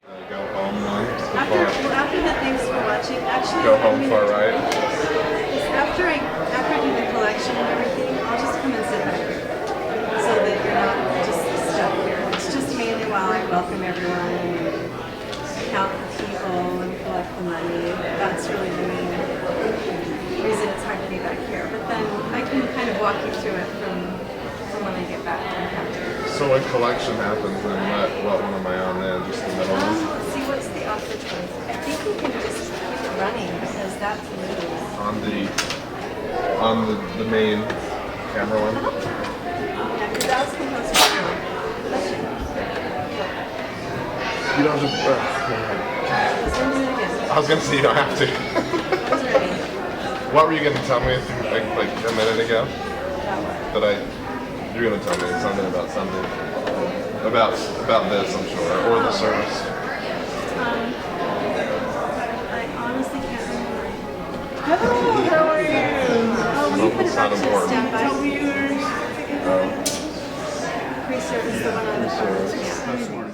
Go home one. After that, thanks for watching. Actually, Go home far right. After I do the collection and everything, I'll just come and sit back here, so that you're not just stuck here. It's just mainly while I welcome everyone and count the people and collect the money. That's really the main reason it's hard to be back here. But then I can kind of walk you through it from when I get back from counting. So when collection happens, then what one am I on then? Just the middle one? Let's see, what's the offer choice? I think we can just keep it running because that's loose. On the main camera one? Yeah, because that was composed to you. You don't just... Let's do it again. I was going to say you don't have to. I was ready. What were you going to tell me like a minute ago? That one. You're going to tell me something about something. About this, I'm sure. Or the service. I honestly can't remember. Hello, how are you? Oh, will you put it back to standby? Pre-service, the one on the phone. Yeah.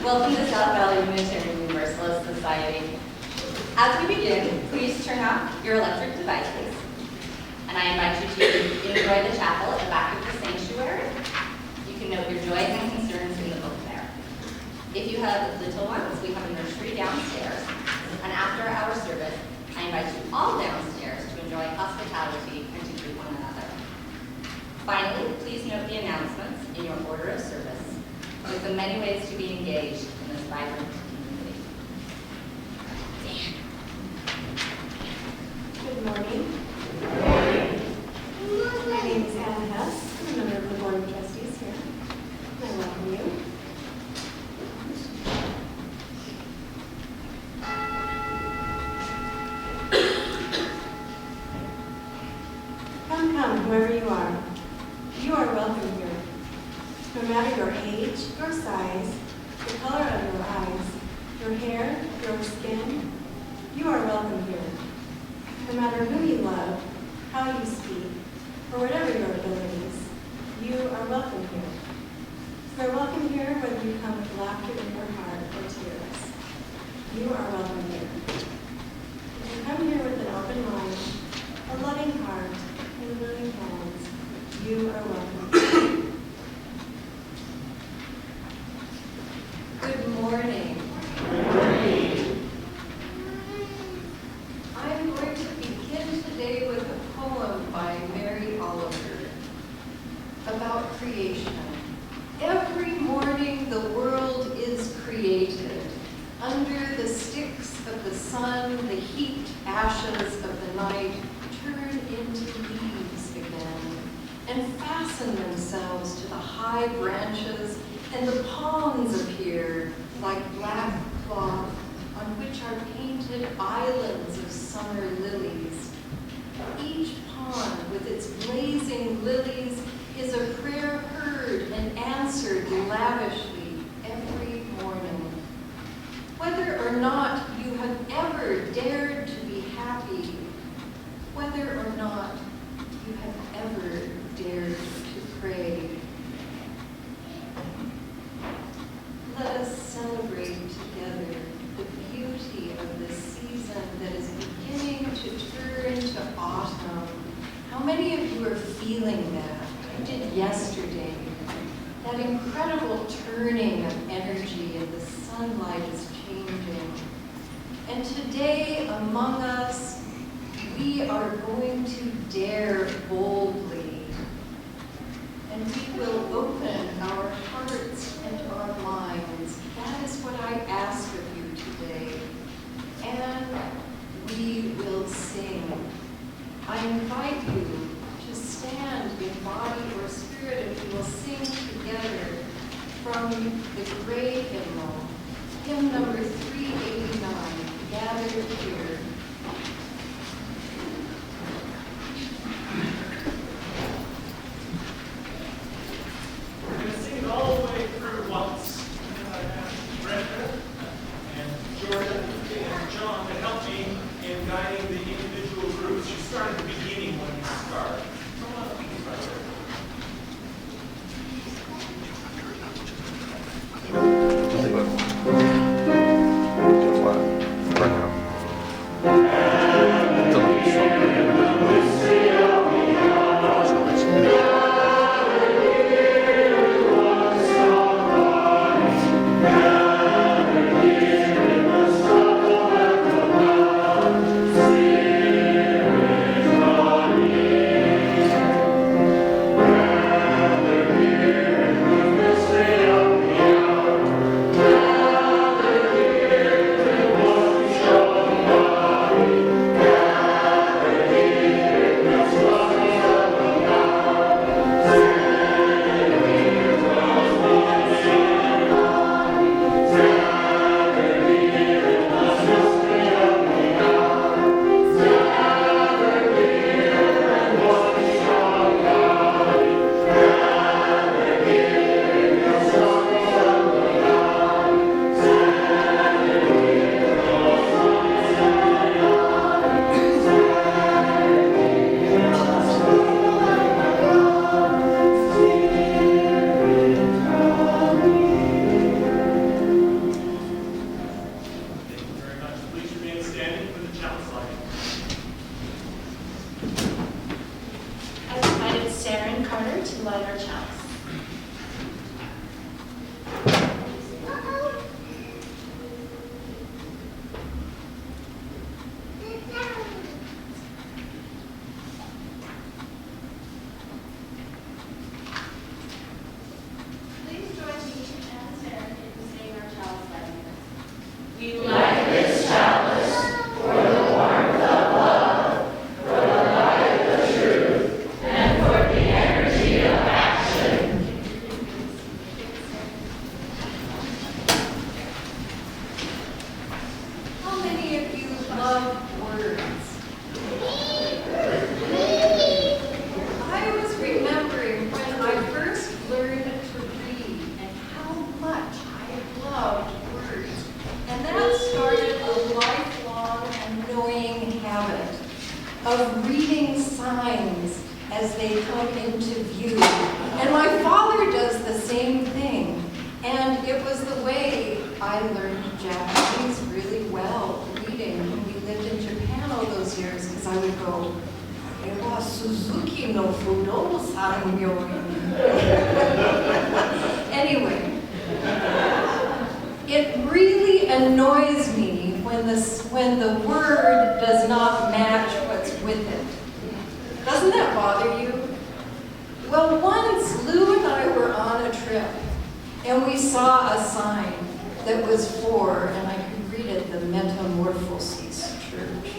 Welcome to South Valley Unitarian Universalist Society. As we begin, please turn off your electric devices. And I invite you to enjoy the chapel at the back of the sanctuary. You can note your joys and concerns in the book there. If you have little ones, we have a nursery downstairs. And after our service, I invite you all downstairs to enjoy hospitality and to greet one another. Finally, please note the announcements in your order of service, with the many ways to be engaged in this vibrant community. Good morning. My name is Anna Hess. I'm a member of the Board of Trustees here. I welcome you. Come, whoever you are. You are welcome here. No matter your age, your size, the color of your eyes, your hair, your skin, you are welcome here. No matter who you love, how you speak, or whatever your abilities, you are welcome here. You are welcome here whether you come with laughter in your heart or tears. You are welcome here. If you come here with an open mind, a loving heart, and willing hands, you are welcome here. Good morning. I'm going to begin today with a poem by Mary Oliver about creation. Every morning the world is created. Under the sticks of the sun, the heaped ashes of the night turn into leaves again and fasten themselves to the high branches, and the palms appear like black cloth on which are painted islands of summer lilies. Each pond with its blazing lilies is a prayer heard and answered lavishly every morning. Whether or not you have ever dared to be happy, whether or not you have ever dared to pray, let us celebrate together the beauty of this season that is beginning feeling that. I did yesterday. That incredible turning of energy and the sunlight is changing. And today among us, we are going to dare boldly. And we will open our hearts and our minds. That is what I ask of you today. And we will sing. I invite you to stand in body or spirit if we will sing together from the great hymnal, hymn number 389, Gathered Here. We're going to sing it all the way through once. And I have Brenda and Jordan and John to help me in guiding the individual groups. You start at the beginning when you start. Come on, right there. Of reading signs as they come into view. And my father does the same thing. And it was the way I learned Japanese really well, reading, when we lived in Japan all those years, because I would go, "Ewa Suzuki no Fudo Sanmyo." Anyway, it really annoys me when the word does not match what's with it. Doesn't that bother you? Well, once Lou and I were on a trip, and we saw a sign that was for, and I could read it, the Metamorphoses Church.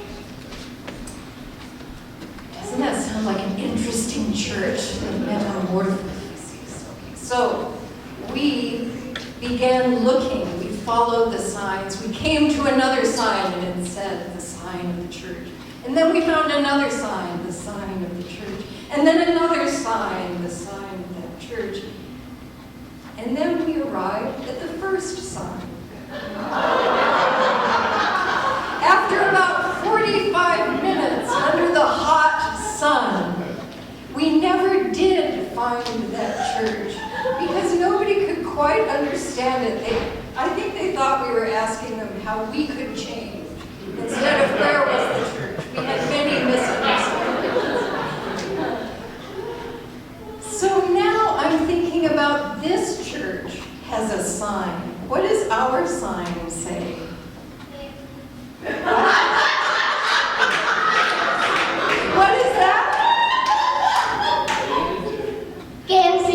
Doesn't that sound like an interesting church, the Metamorphoses? Okay, so we began looking. We followed the signs. We came to another sign, and it said the sign of the church. And then we found another sign, the sign of the church. And then another sign, the sign of that church. And then we arrived at the first sign. After about 45 minutes under the hot sun, we never did find that church because nobody could quite understand it. I think they thought we were asking them how we could change instead of where was the church. We had many misunderstandings. sign. What does our sign say? What is that? KFC?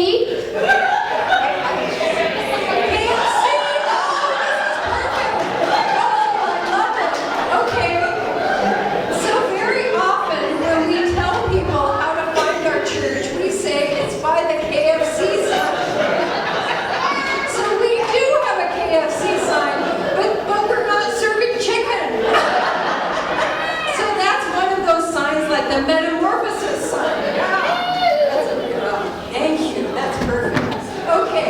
KFC! Okay. So very often when we tell people how to find our church, we say it's by the KFC sign. So we do have a KFC sign, but we're not serving chicken. So that's one of those signs like the metamorphosis sign. Thank you, that's perfect. Okay,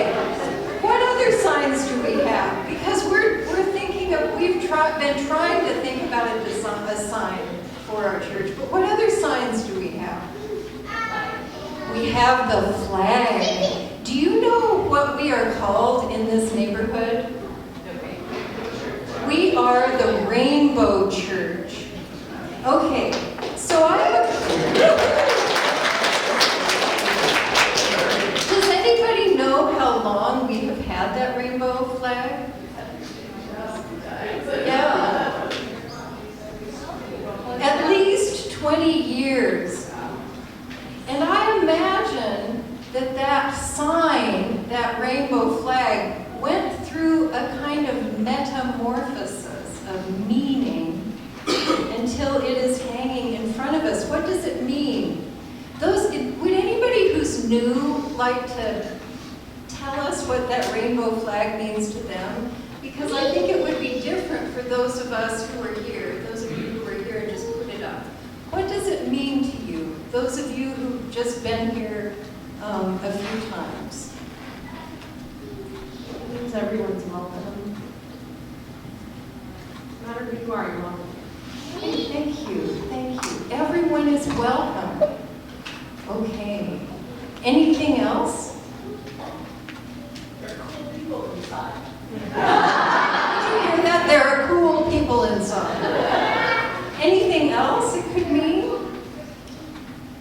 what other signs do we have? Because we're thinking of, been trying to think about a sign for our church, but what other signs do we have? We have the flag. Do you know what we are called in this neighborhood? We are the Rainbow Church. Okay, so I have Does anybody know how long we have had that rainbow flag? Yeah. At least 20 years. And I imagine that sign, that rainbow flag, went through a kind of metamorphosis of meaning until it is hanging in front of us. What does it mean? Would anybody who's new like to tell us what that rainbow flag means to them? Because I think it would be different for those of us who are here, those of you who are here and just put it up. What does it mean to you? Those of you who've just been here a few times. It means everyone's welcome. No matter who you are, you're welcome. Thank you, thank you. Everyone is welcome. Okay. Anything else? Did you hear that? There are cool people inside. Anything else it could mean?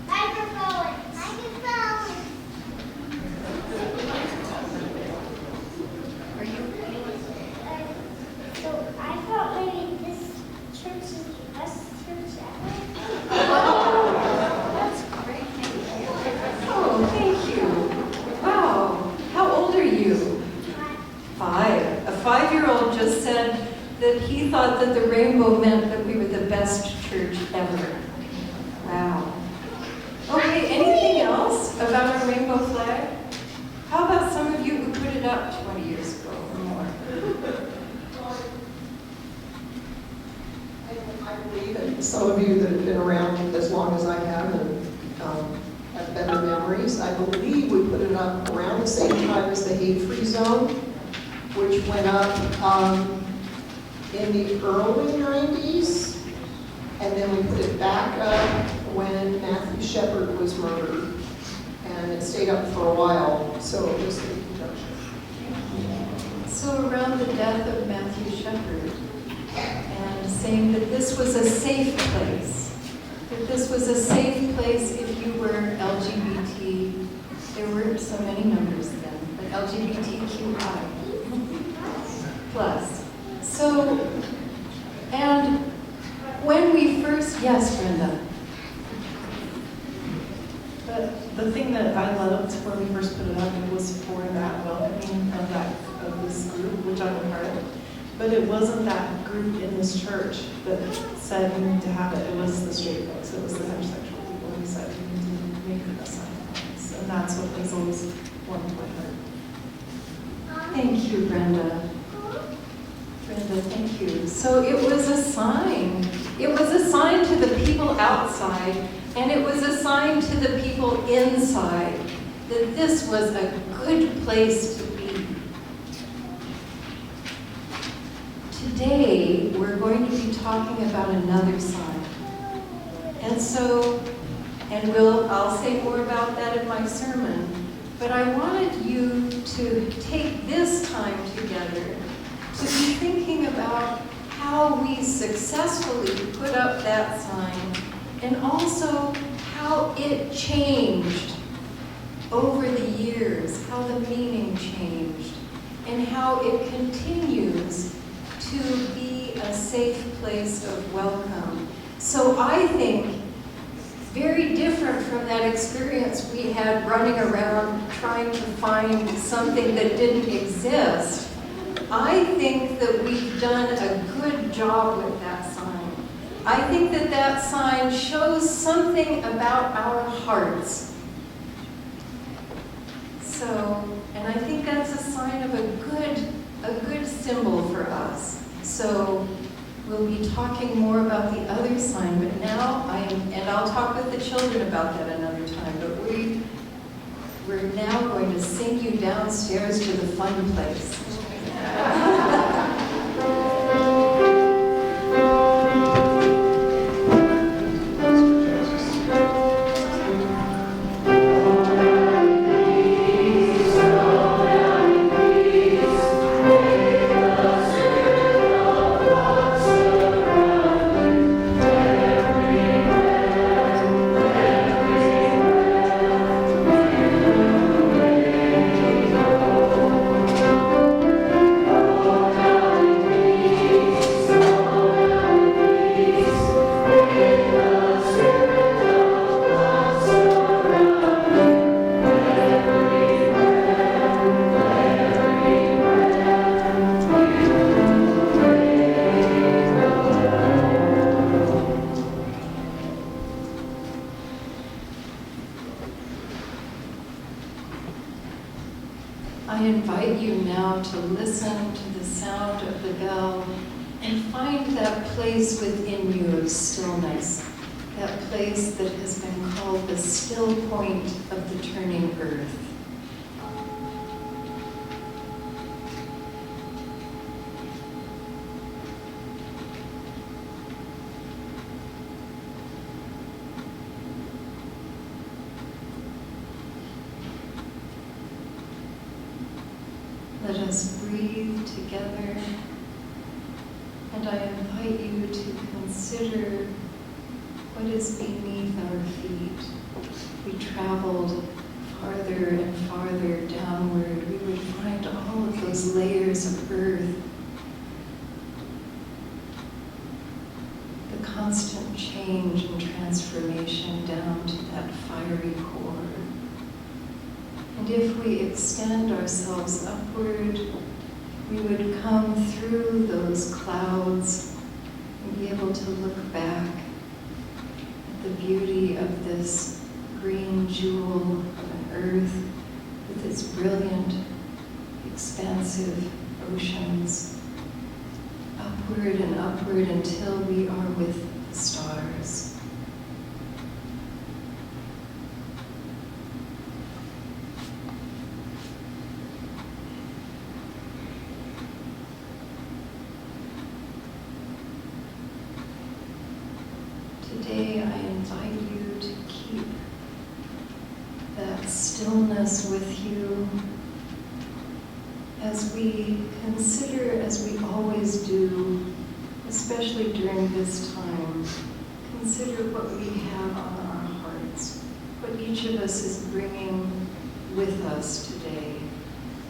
Microphone. Are you? So I thought maybe this church is the best church ever. That's great. Oh, thank you. Wow. How old are you? 5. A 5-year-old just said that he thought that the rainbow meant that we were the best church ever. Wow. Okay, anything else about our rainbow flag? How about some of you who put it up 20 years ago or more? I believe that some of you that have been around as long as I have and have better memories, I believe we put it up around the same time as the hate-free zone, which went up in the early 90s, and then we put it back up when Matthew Shepard was murdered, and it stayed up for a while, so it was in conjunction. So around the death of Matthew Shepard, and saying that this was a safe place, that this was a safe place if you were LGBT. There were so many numbers then, but LGBTQI plus. So, and when we first, yes, Brenda. The thing that I loved when we first put it up, it was for that welcoming of this group, which I'm a part of. But it wasn't that group in this church that said we need to have it. It was the straight folks. It was the heterosexual people who said we need to make it a sign of this. And that's what has always warmed my heart. Thank you, Brenda. Brenda, thank you. So it was a sign. It was a sign to the people outside, and it was a sign to the people inside that this was a good place to be. Today, we're going to be talking about another sign. And so, I'll say more about that in my sermon, but I wanted you to take this time together to be thinking about how we successfully put up that sign, and also how it changed over the years, how the meaning changed. and how it continues to be a safe place of welcome. So I think very different from that experience we had running around trying to find something that didn't exist. I think that we've done a good job with that sign. I think that that sign shows something about our hearts. So, and I think that's a sign of a good symbol for us. So we'll be talking more about the other sign, but now and I'll talk with the children about that another time, but we're now going to sing you downstairs to the fun place. I invite you now to listen to the sound of the bell and find that place within you of stillness, that place that has been called the still point of the turning earth. Let us breathe together, and I invite you to consider what is beneath our feet. We traveled farther and farther downward. We would find all of those layers of earth, the constant change and transformation down to that fiery core. And if we extend ourselves upward, we would come through those clouds and be able to look back at the beauty of this green jewel of an earth with its brilliant, expansive oceans, upward and upward until we are with the stars. Today, I invite you to keep that stillness with you as we consider, as we always do, especially during this time, consider what we have on our hearts, what each of us is bringing with us today.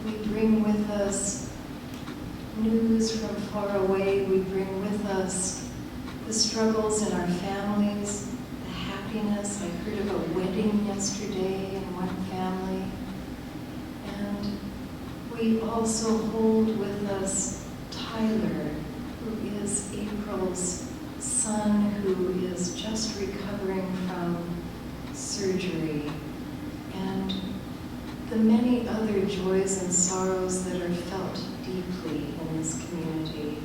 We bring with us news from far away. We bring with us the struggles in our families, the happiness. I heard of a wedding yesterday in one family. And we also hold with us Tyler, who is April's son, who is just recovering from surgery, and the many other joys and sorrows that are felt deeply in this community.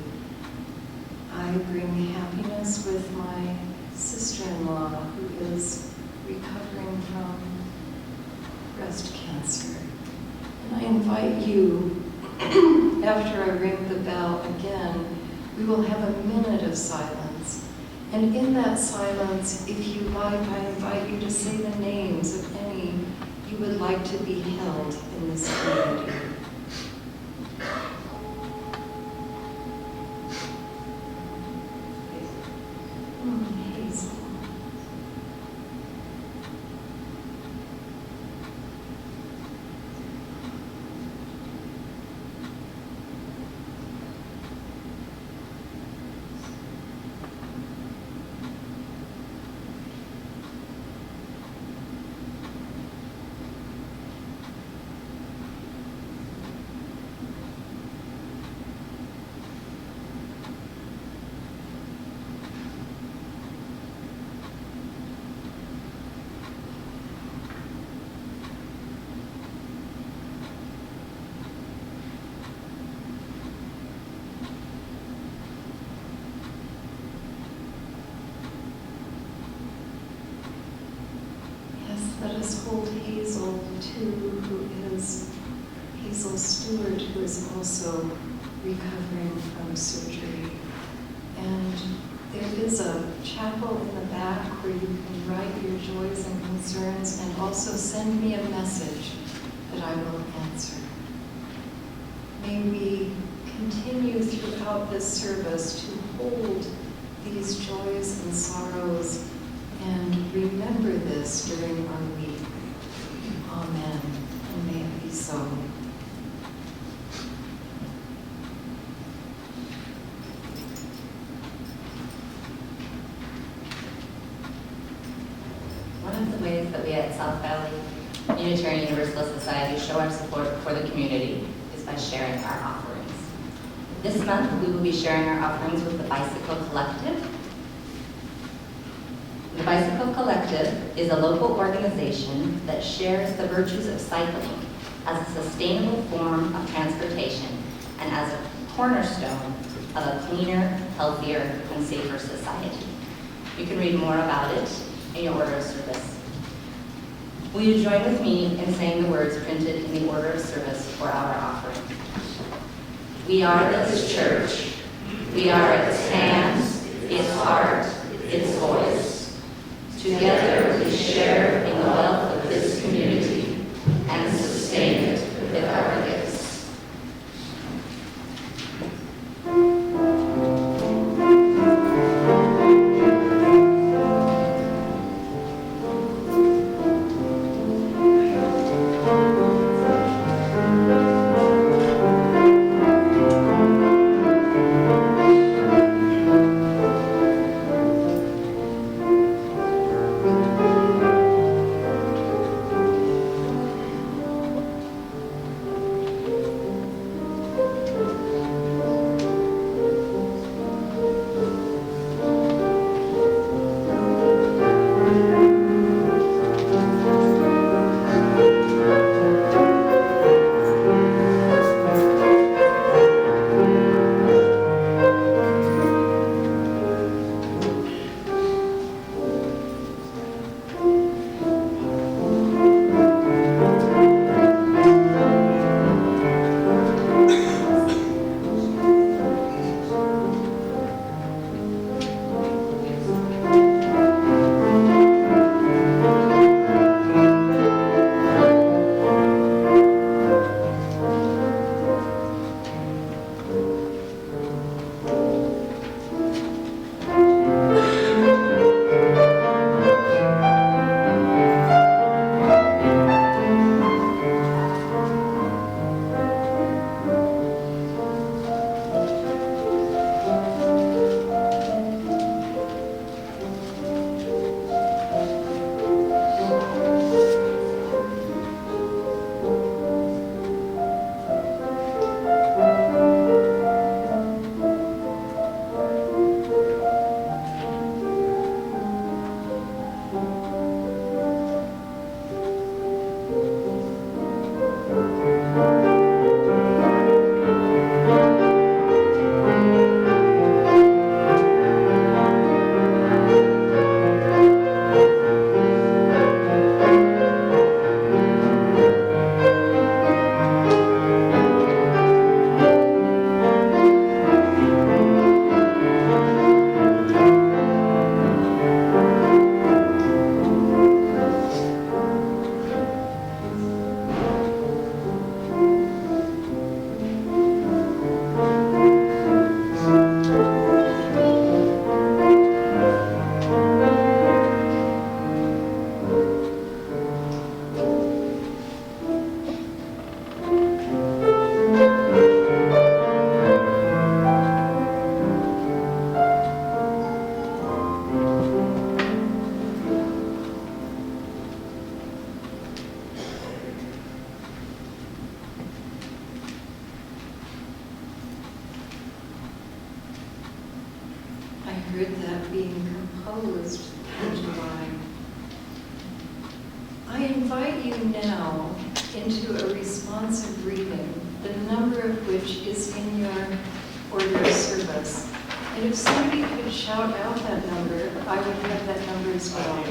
I bring happiness with my sister-in-law, who is recovering from breast cancer. And I invite you, after I ring the bell again, we will have a minute of silence. And in that silence, if you like, I invite you to say the names of any you would like to be held in this community. Hazel. told Hazel too, Hazel Stewart, who is also recovering from surgery. And there is a chapel in the back where you can write your joys and concerns and also send me a message that I will answer. May we continue throughout this service to hold these joys and sorrows and remember this during our week. Amen. And may it be so. One of the ways that we at South Valley Unitarian Universalist Society show our support for the community is by sharing our offerings. This month, we will be sharing our offerings with the Bicycle Collective. The Bicycle Collective is a local organization that shares the virtues of cycling as a sustainable form of transportation and as a cornerstone of a cleaner, healthier, and safer society. You can read more about it in your order of service. Will you join with me in saying the words printed in the order of service for our offering? We are this church. We are its hands, its heart, its voice. Together we share in the wealth of this community and sustain it with our gifts. I heard that being composed in July. I invite you now into a responsive reading, the number of which is in your order of service. And if somebody could shout out that number, I would have that number as well.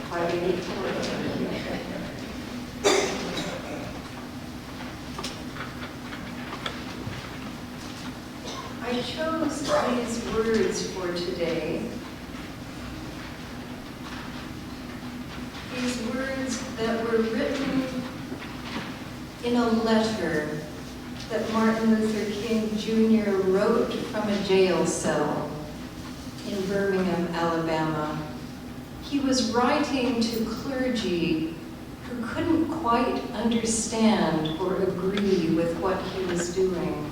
584. chose these words for today. These words that were written in a letter that Martin Luther King Jr. wrote from a jail cell in Birmingham, Alabama. He was writing to clergy who couldn't quite understand or agree with what he was doing.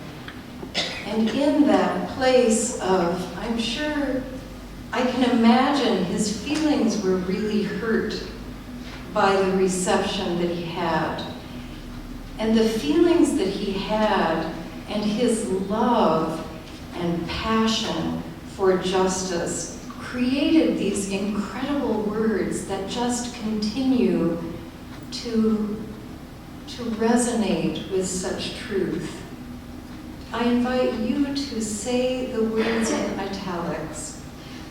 And in that place of, I'm sure, I can imagine his feelings were really hurt by the reception that he had. And the feelings that he had and his love and passion for justice created these incredible words that just continue to resonate with such truth. I invite you to say the words in italics.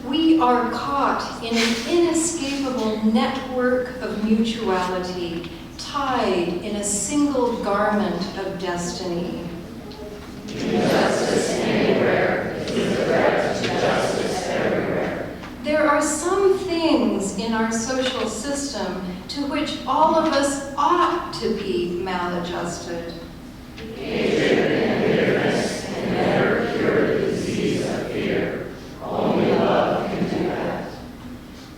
We are caught in an inescapable network of mutuality, tied in a single garment of destiny. Injustice anywhere is a threat to justice everywhere. There are some things in our social system to which all of us ought to be maladjusted. Hatred and bitterness can never cure the disease of fear. Only love can do that.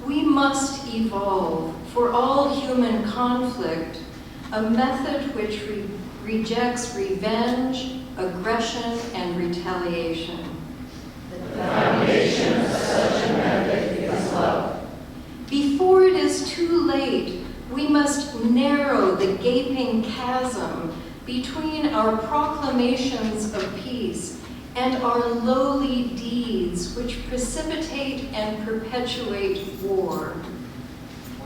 We must evolve, for all human conflict, a method which rejects revenge, aggression, and retaliation. The foundation of such a method is love. Before it is too late, we must narrow the gaping chasm between our proclamations of peace and our lowly deeds which precipitate and perpetuate war.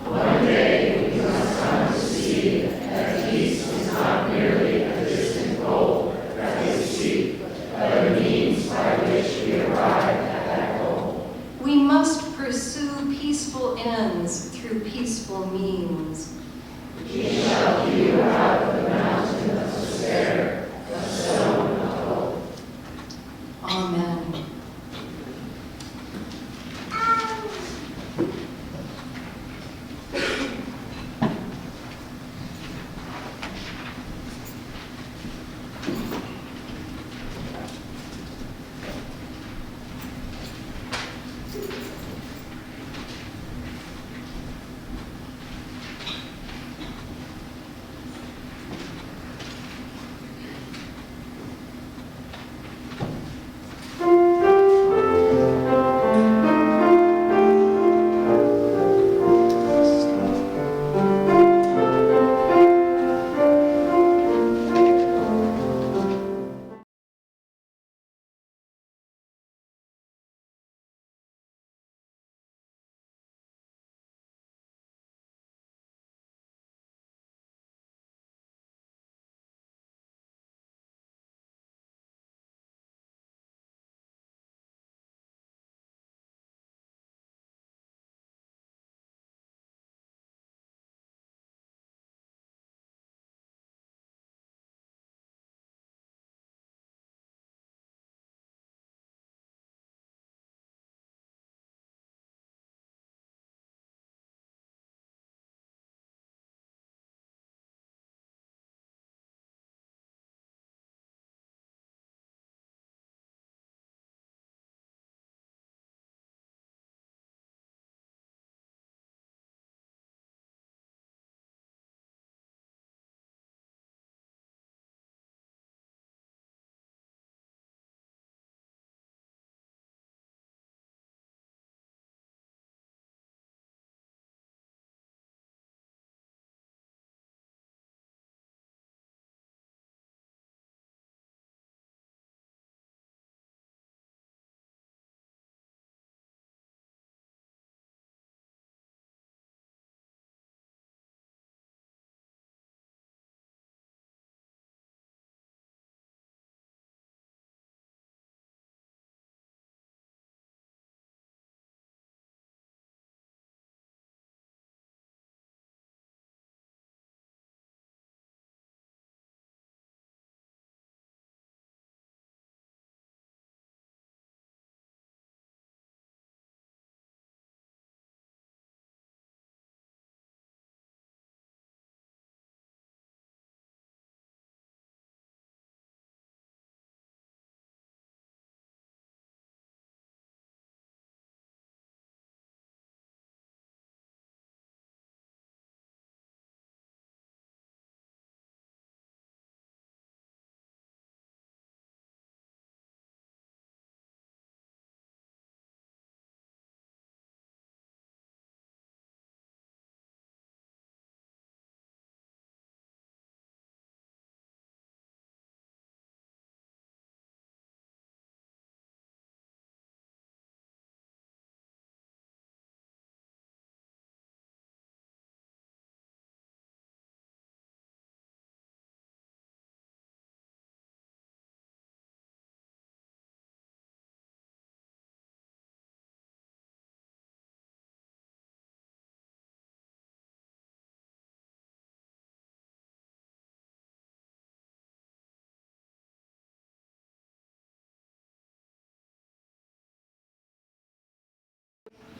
One day we must come to see that peace is not merely a distant goal that we seek, but a means by which we arrive at that goal. We must pursue peaceful ends through peaceful means. We shall hew out of the mountain of despair the stone of hope. Amen.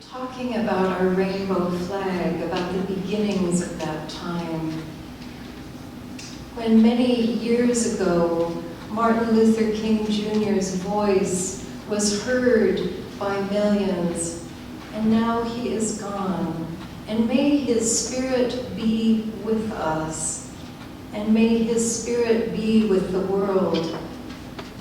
talking about our rainbow flag, about the beginnings of that time. When many years ago, Martin Luther King Jr.'s voice was heard by millions, and now he is gone. And may his spirit be with us, and may his spirit be with the world,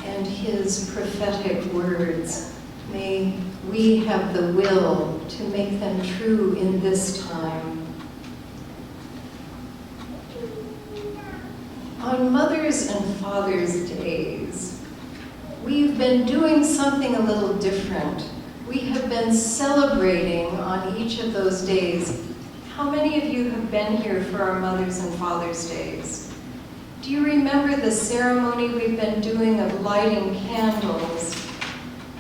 and his prophetic words. May we have the will to make them true in this time. On Mother's and Father's Days, we've been doing something a little different. We have been celebrating on each of those days. How many of you have been here for our Mother's and Father's Days? Do you remember the ceremony we've been doing of lighting candles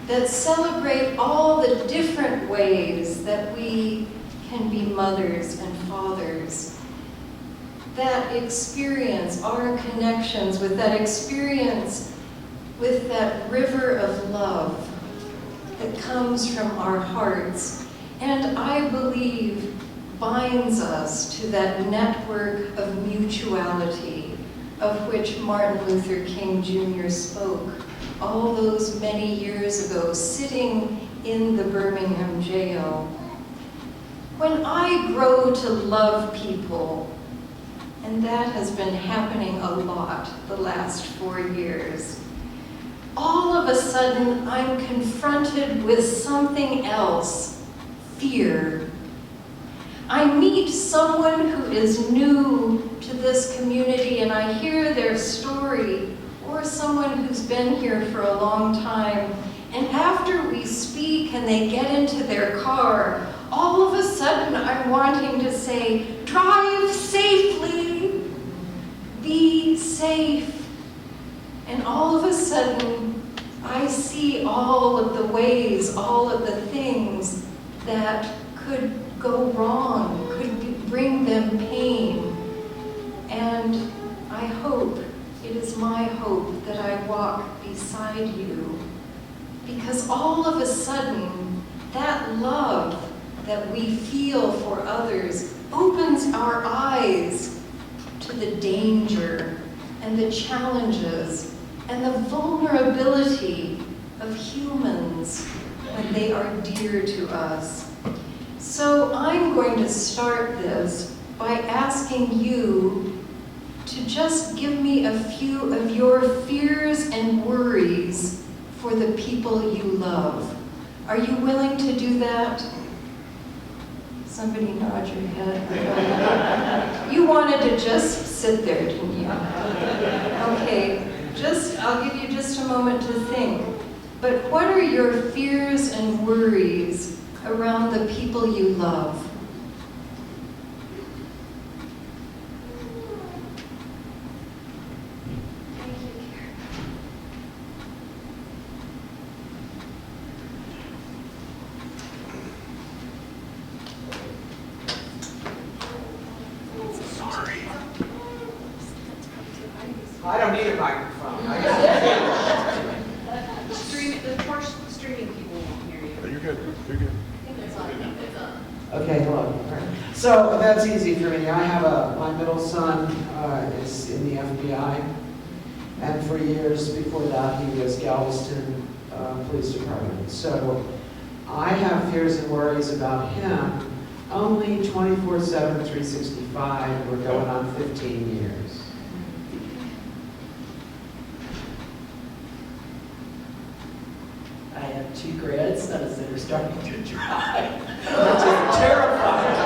that celebrate all the different ways that we can be mothers and fathers? That experience, our connections with that experience, with that river of love that comes from our hearts, and I believe binds us to that network of mutuality of which Martin Luther King Jr. spoke all those many years ago, sitting in the Birmingham jail. When I grow to love people, and that has been happening a lot the last 4 years, all of a sudden I'm confronted with something else, fear. I meet someone who is new to this community and I hear their story, or someone who's been here for a long time, and after we speak and they get into their car, all of a sudden I'm wanting to say, drive safely, be safe. And all of a sudden I see all of the ways, all of the things that could go wrong, could bring them pain. And I hope, it is my hope that I walk beside you, because all of a sudden that love that we feel for others opens our eyes to the danger and the challenges and the vulnerability of humans when they are dear to us. So I'm going to start this by asking you to just give me a few of your fears and worries for the people you love. Are you willing to do that? Somebody nod your head. You wanted to just sit there, didn't you? Okay, I'll give you just a moment to think. But what are your fears and worries around the people you love? I don't need a microphone. Streaming people won't hear you. You're good. You're good. Okay, hello. All right. So that's easy for me. I have my middle son is in the FBI, and for years before that he was Galveston Police Department. So I have fears and worries about him only 24/7, 365. We're going on 15 years. I have 2 grandsons that are starting to drive, which is terrifying.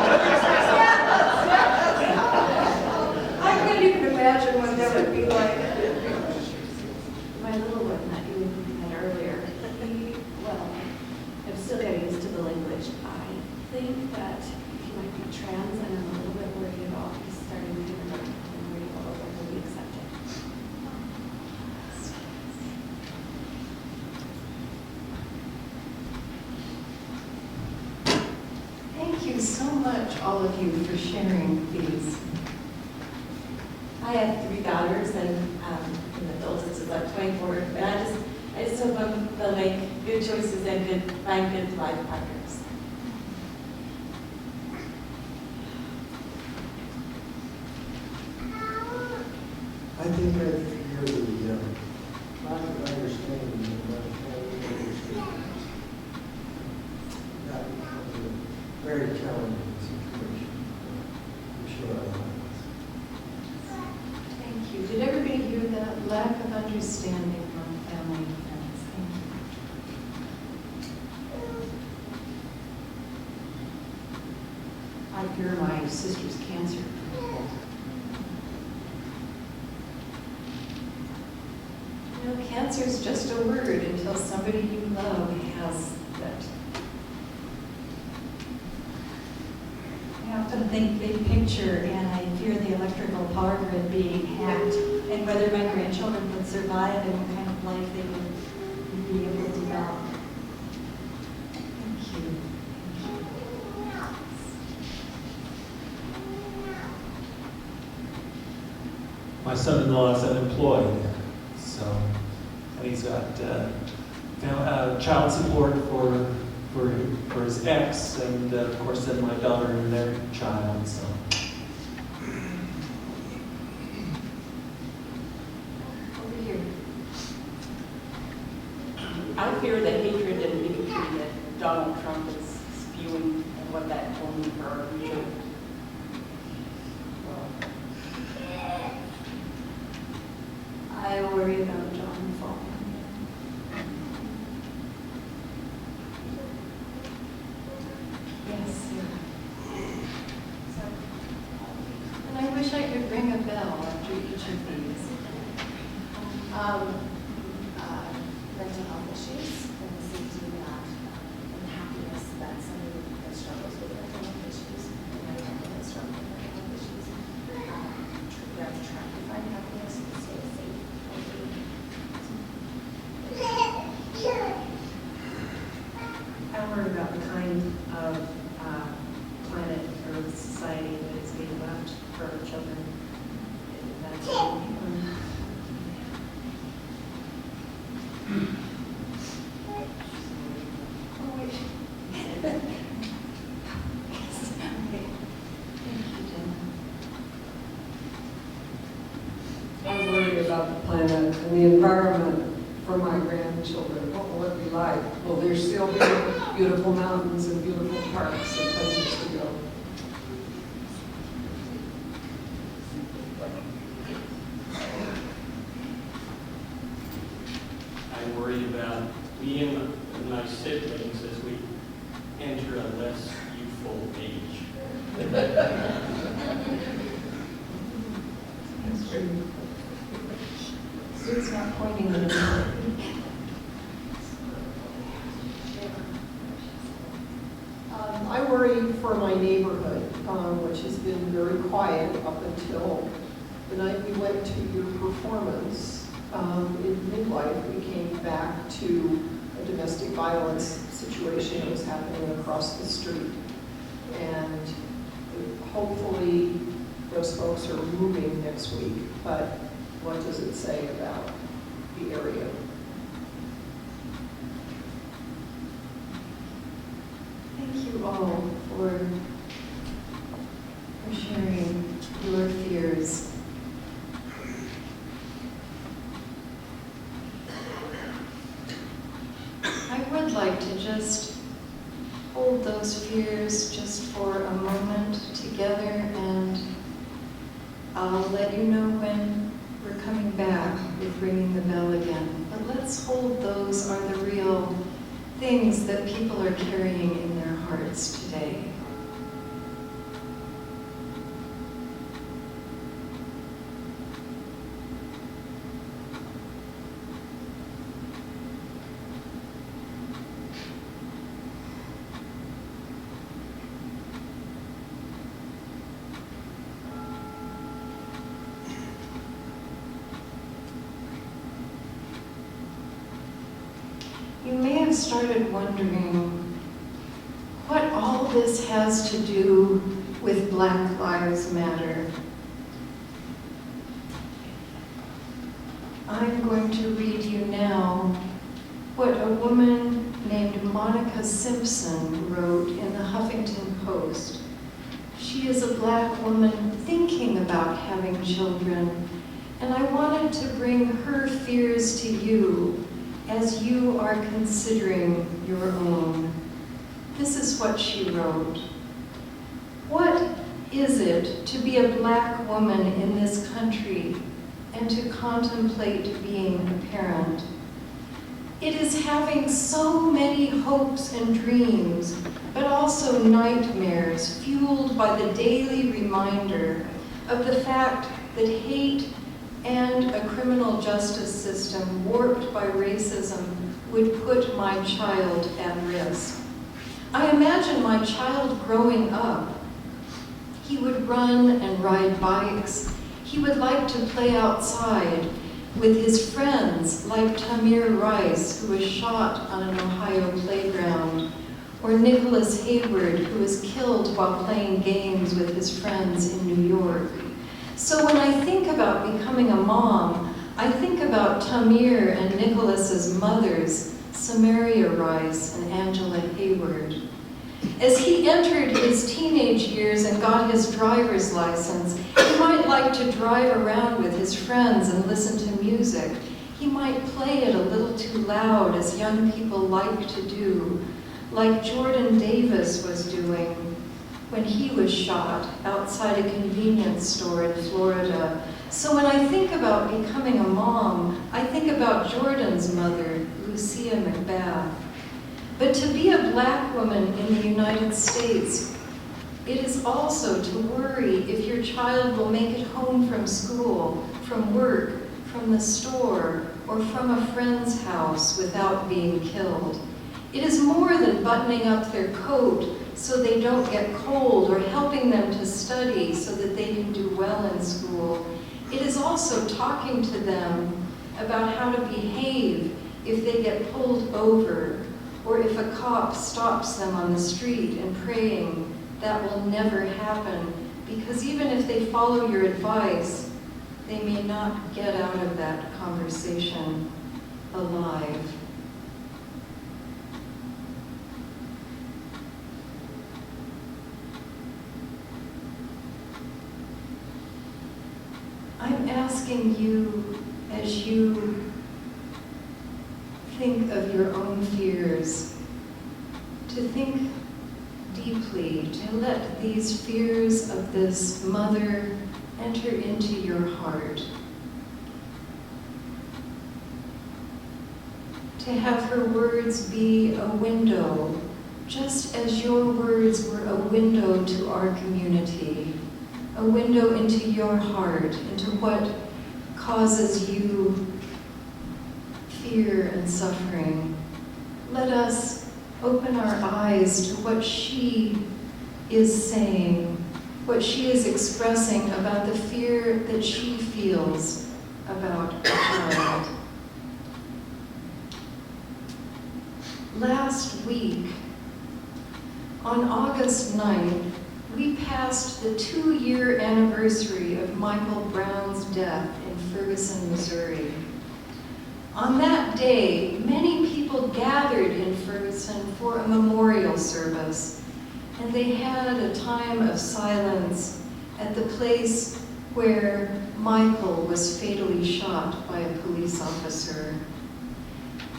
I couldn't even imagine what that would be like. My little one that you had earlier, I'm still getting used to the language. I think that he might be trans, and I'm a little bit worried about he's starting to develop and worried about whether he'll be accepted. Thank you so much, all of you, for sharing these. I have 3 daughters, and the oldest is like 24, and I just hope they'll make good choices and find good life partners. very challenging situation. I'm sure I was. Thank you. Did everybody hear that? Lack of understanding from family and friends. Thank you. I fear my sister's cancer. You know, cancer is just a word until somebody you love has it. I often think big picture, and I fear the electrical power grid being hacked, and whether my grandchildren would survive and what kind of life they would be able to develop. Thank you. My son-in-law is unemployed, so, and he's got child support for his ex, and of course then my daughter and their child, so. Over here. I fear the hatred and bigotry that Donald Trump is spewing and what that will mean for our future. I worry about John falling. Yes, Sarah. And I wish I could ring a bell after each of these. Mental health issues and the safety that and happiness that somebody that struggles with mental health issues and I that struggle with mental health issues. We have to try to find happiness and stay safe. I worry about the kind of planet or society that is being left for our children. That's Oh, wait. Okay. Thank you, Jen. I worry about the planet and the environment for my grandchildren. What will it be like? Will there still be beautiful mountains and beautiful parks and places to go? I worry about me and my siblings as we enter a less youthful age. Sue's not pointing at me. I worry for my neighborhood, which has been very quiet up until the night we went to your performance. In midlife, we came back to a domestic violence situation that was happening across the street. And hopefully those folks are moving next week, but what does it say about the area? Thank you all for sharing your fears. I would like to just hold those fears just for a moment together, and I'll let you know when we're coming back with ringing the bell again. But let's hold those are the real things that people are carrying in their hearts today. You may have started wondering what all this has to do with Black Lives Matter. I'm going to read you now what a woman named Monica Simpson wrote in the Huffington Post. She is a Black woman thinking about having children, and I wanted to bring her fears to you as you are considering your own. This is what she wrote. What is it to be a black woman in this country and to contemplate being a parent? It is having so many hopes and dreams, but also nightmares fueled by the daily reminder of the fact that hate and a criminal justice system warped by racism would put my child at risk. I imagine my child growing up. He would run and ride bikes. He would like to play outside with his friends like Tamir Rice, who was shot on an Ohio playground, or Nicholas Hayward, who was killed while playing games with his friends in New York. So when I think about becoming a mom, I think about Tamir and Nicholas's mothers, Samaria Rice and Angela Hayward. As he entered his teenage years and got his driver's license, he might like to drive around with his friends and listen to music. He might play it a little too loud, as young people like to do, like Jordan Davis was doing when he was shot outside a convenience store in Florida. So when I think about becoming a mom, I think about Jordan's mother, Lucia McBath. But to be a black woman in the United States, it is also to worry if your child will make it home from school, from work, from the store, or from a friend's house without being killed. It is more than buttoning up their coat so they don't get cold, or helping them to study so that they can do well in school. It is also talking to them about how to behave if they get pulled over, or if a cop stops them on the street, and praying that will never happen, because even if they follow your advice, they may not get out of that conversation alive. I'm asking you, as you think of your own fears, to think deeply, to let these fears of this mother enter into your heart. To have her words be a window, just as your words were a window to our community, a window into your heart, into what causes you fear and suffering. Let us open our eyes to what she is saying, what she is expressing about the fear that she feels about a child. Last week, on August 9th, we passed the 2-year anniversary of Michael Brown's death in Ferguson, Missouri. On that day, many people gathered in Ferguson for a memorial service, and they had a time of silence at the place where Michael was fatally shot by a police officer.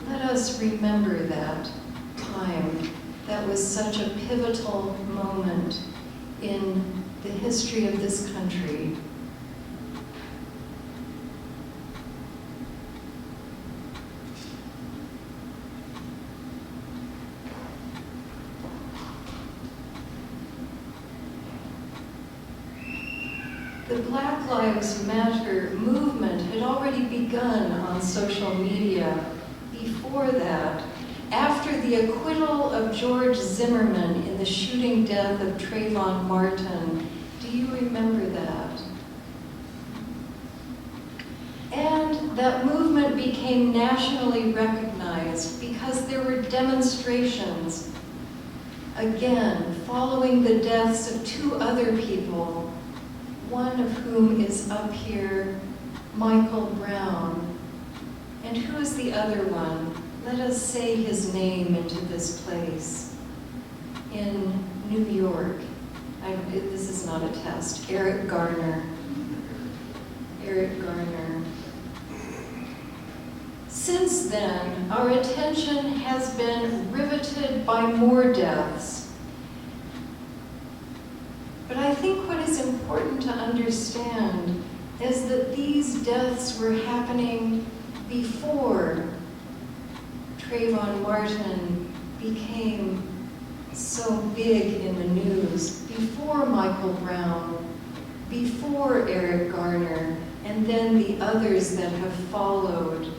Let us remember that time. That was such a pivotal moment in the history of this country. The Black Lives Matter movement had already begun on social media. Before that, after the acquittal of George Zimmerman in the shooting death of Trayvon Martin, do you remember that? And that movement became nationally recognized because there were demonstrations, again, following the deaths of 2 other people, one of whom is up here, Michael Brown. And who is the other one? Let us say his name into this place. In New York, this is not a test, Eric Garner. Eric Garner. Since then, our attention has been riveted by more deaths, But I think what is important to understand is that these deaths were happening before Trayvon Martin became so big in the news, before Michael Brown, before Eric Garner, and then the others that have followed.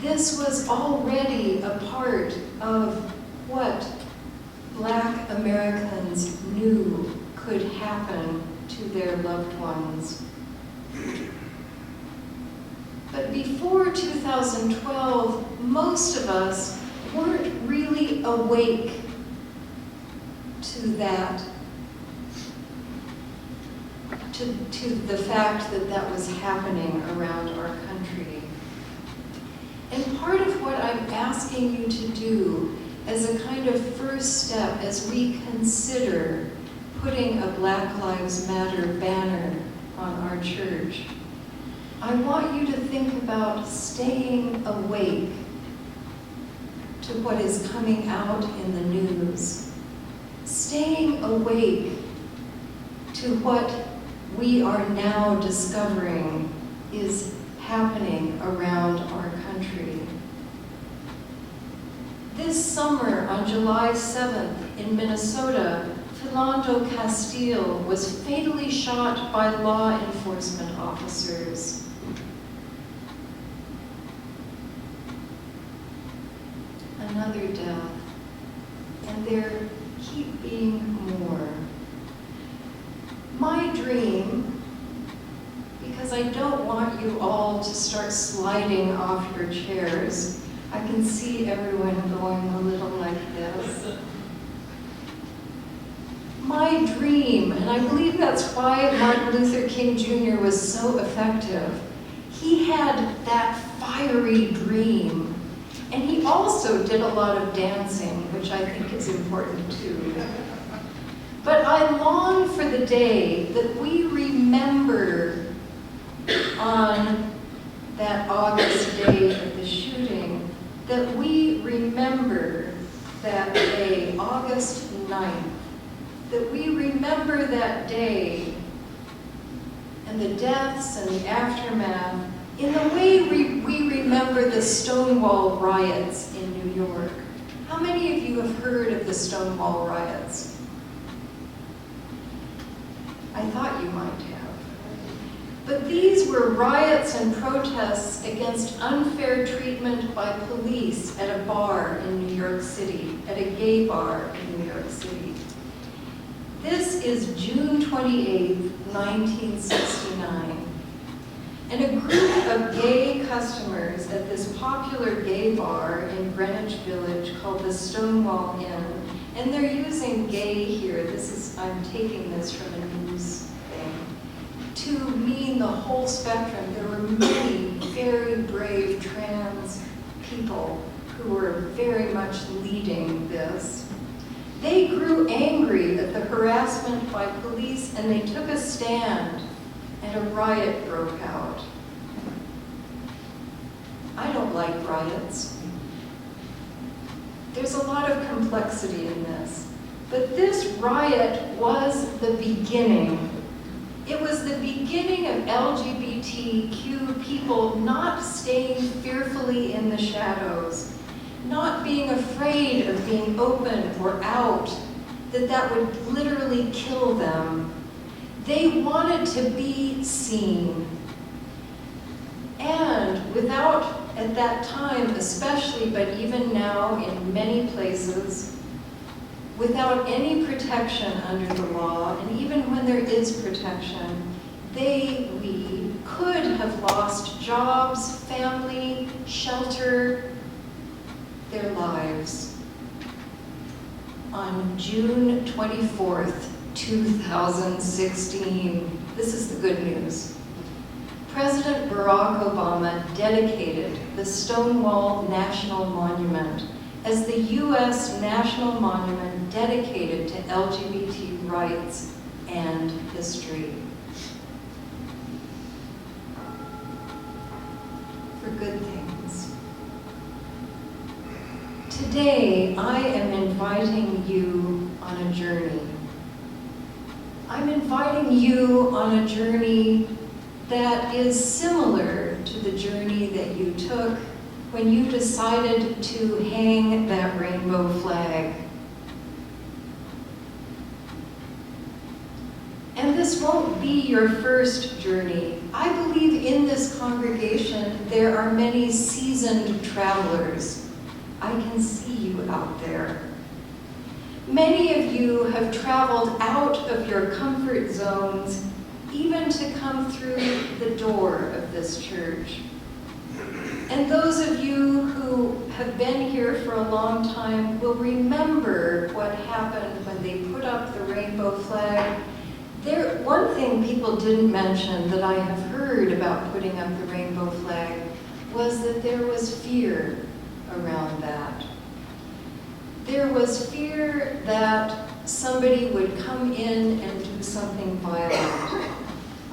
This was already a part of what Black Americans knew could happen to their loved ones. But before 2012, most of us weren't really awake to that, to the fact that that was happening around our country. And part of what I'm asking you to do as a kind of first step as we consider putting a Black Lives Matter banner on our church, I want you to think about staying awake to what is coming out in the news, staying awake to what we are now discovering is happening around our country. This summer, on July 7th in Minnesota, Philando Castile was fatally shot by law enforcement officers. Another death, and there keep being more. My dream, because I don't want you all to start sliding off your chairs. I can see everyone going a little like this. My dream, and I believe that's why Martin Luther King Jr. was so effective. He had that fiery dream. And he also did a lot of dancing, which I think is important too. But I long for the day that we remember on that August day of the shooting, that we remember that day, August 9th, that we remember that day and the deaths and the aftermath in the way we remember the Stonewall riots in New York. How many of you have heard of the Stonewall riots? I thought you might have. But these were riots and protests against unfair treatment by police at a bar in New York City, at a gay bar in New York City. This is June 28, 1969. And a group of gay customers at this popular gay bar in Greenwich Village called the Stonewall Inn, and they're using gay here, I'm taking this from a news thing, to mean the whole spectrum. There were many very brave trans people who were very much leading this. They grew angry at the harassment by police, and they took a stand, and a riot broke out. I don't like riots. There's a lot of complexity in this. But this riot was the beginning. It was the beginning of LGBTQ people not staying fearfully in the shadows, not being afraid of being open or out, that would literally kill them. They wanted to be seen. And without, at that time especially, but even now in many places, without any protection under the law, and even when there is protection, we could have lost jobs, family, shelter, their lives. On June 24th, 2016, this is the good news. President Barack Obama dedicated the Stonewall National Monument as the U.S. national monument dedicated to LGBT rights and history. For good things. Today, I am inviting you on a journey. I'm inviting you on a journey that is similar to the journey that you took when you decided to hang that rainbow flag. And this won't be your first journey. I believe in this congregation there are many seasoned travelers. I can see you out there. Many of you have traveled out of your comfort zones even to come through the door of this church. And those of you who have been here for a long time will remember what happened when they put up the rainbow flag. One thing people didn't mention that I have heard about putting up the rainbow flag was that there was fear around that. There was fear that somebody would come in and do something violent.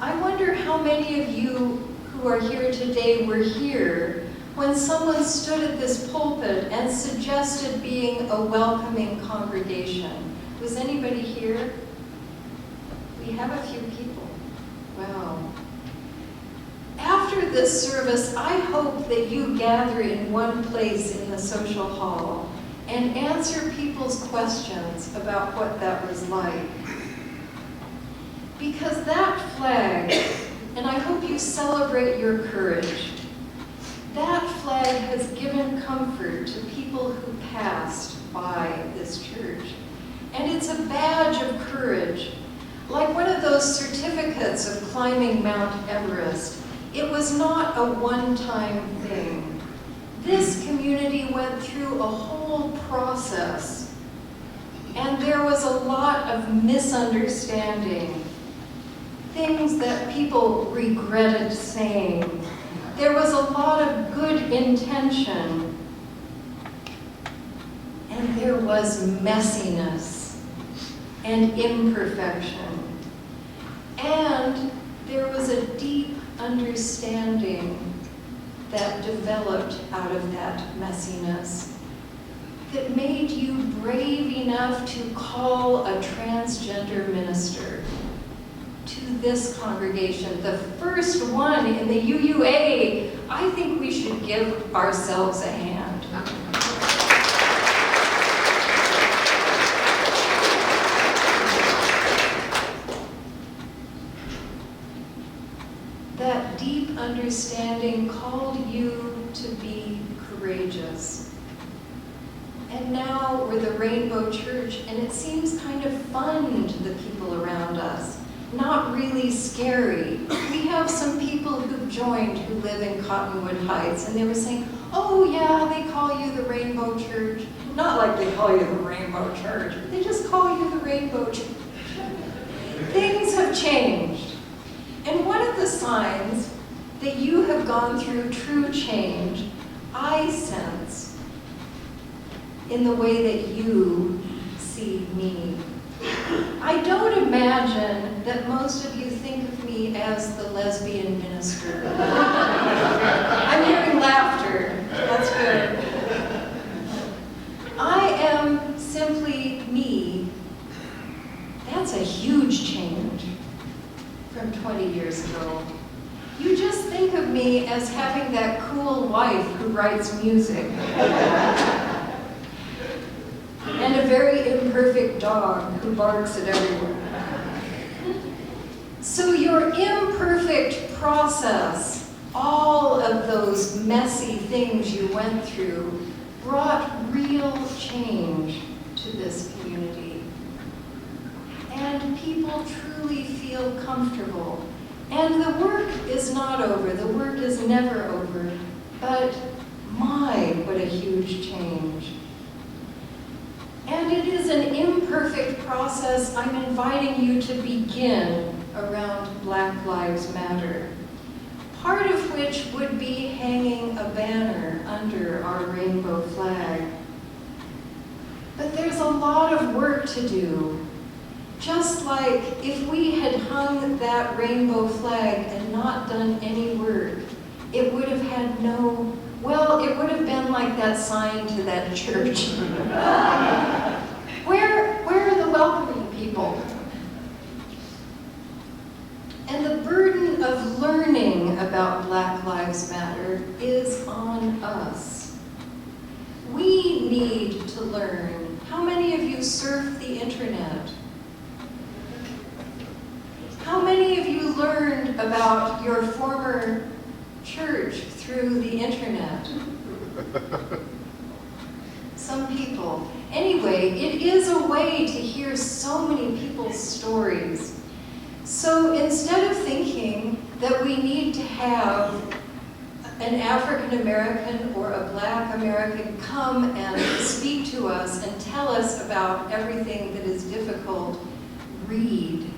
I wonder how many of you who are here today were here when someone stood at this pulpit and suggested being a welcoming congregation. Was anybody here? We have a few people. Wow. After this service, I hope that you gather in one place in the social hall and answer people's questions about what that was like. Because that flag, and I hope you celebrate your courage, that flag has given comfort to people who passed by this church. And it's a badge of courage. Like one of those certificates of climbing Mount Everest, it was not a one-time thing. This community went through a whole process, and there was a lot of misunderstanding, things that people regretted saying. There was a lot of good intention, and there was messiness and imperfection. And there was a deep understanding that developed out of that messiness that made you brave enough to call a transgender minister to this congregation, the first one in the UUA. I think we should give ourselves a hand. That deep understanding called you to be courageous. And now we're the Rainbow Church, and it seems kind of fun to the people around us, not really scary. We have some people who've joined who live in Cottonwood Heights, and they were saying, oh yeah, they call you the Rainbow Church. Not like they call you the Rainbow Church, they just call you the Rainbow Church. Things have changed. And one of the signs that you have gone through true change, I sense in the way that you see me. I don't imagine that most of you think of me as the lesbian minister. I'm hearing laughter. That's good. I am simply me. That's a huge change from 20 years ago. You just think of me as having that cool wife who writes music and a very imperfect dog who barks at everyone. So your imperfect process, all of those messy things you went through, brought real change to this community. And people truly feel comfortable. And the work is not over. The work is never over. But my, what a huge change. And it is an imperfect process I'm inviting you to begin around Black Lives Matter. Part of which would be hanging a banner under our rainbow flag. But there's a lot of work to do. Just like if we had hung that rainbow flag and not done any work, it would have had no Well, it would have been like that sign to that church. Where are the welcoming people? And the burden of learning about Black Lives Matter is on us. We need to learn. How many of you surf the internet? How many of you learned about your former church through the internet? Some people. Anyway, it is a way to hear so many people's stories. So instead of thinking that we need to have an African American or a Black American come and speak to us and tell us about everything that is difficult, read.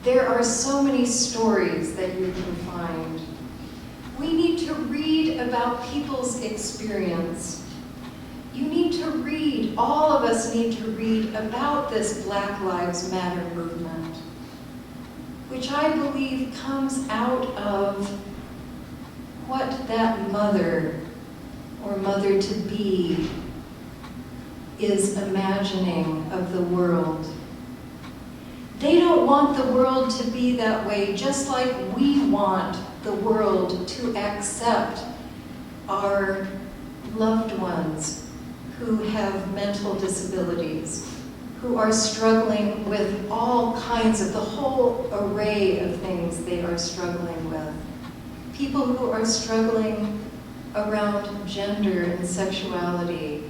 There are so many stories that you can find. We need to read about people's experience. You need to read, all of us need to read about this Black Lives Matter movement, which I believe comes out of what that mother or mother-to-be is imagining of the world. They don't want the world to be that way, just like we want the world to accept our loved ones who have mental disabilities, who are struggling with all kinds of, the whole array of things they are struggling with. People who are struggling around gender and sexuality.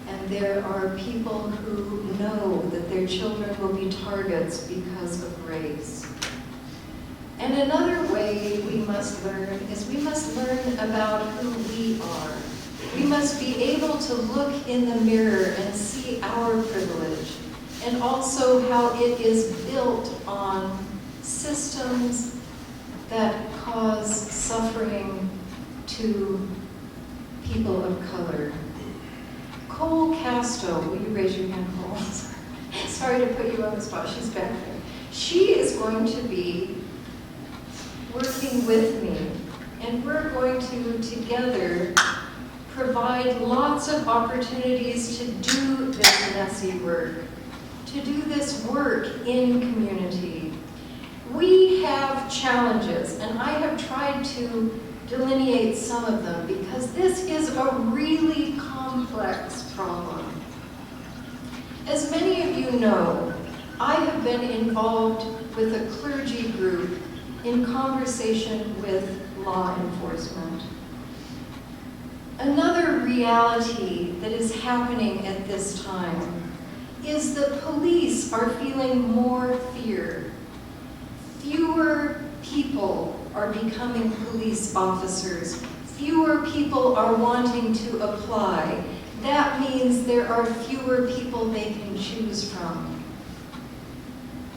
And there are people who know that their children will be targets because of race. And another way we must learn is we must learn about who we are. We must be able to look in the mirror and see our privilege, and also how it is built on systems that cause suffering to people of color. Cole Casto, will you raise your hand, Cole? Sorry to put you on the spot, she's back there. She is going to be working with me, and we're going to together provide lots of opportunities to do this messy work, to do this work in community. We have challenges, and I have tried to delineate some of them because this is a really complex problem. As many of you know, I have been involved with a clergy group in conversation with law enforcement. Another reality that is happening at this time is that police are feeling more fear. Fewer people are becoming police officers. Fewer people are wanting to apply. That means there are fewer people they can choose from,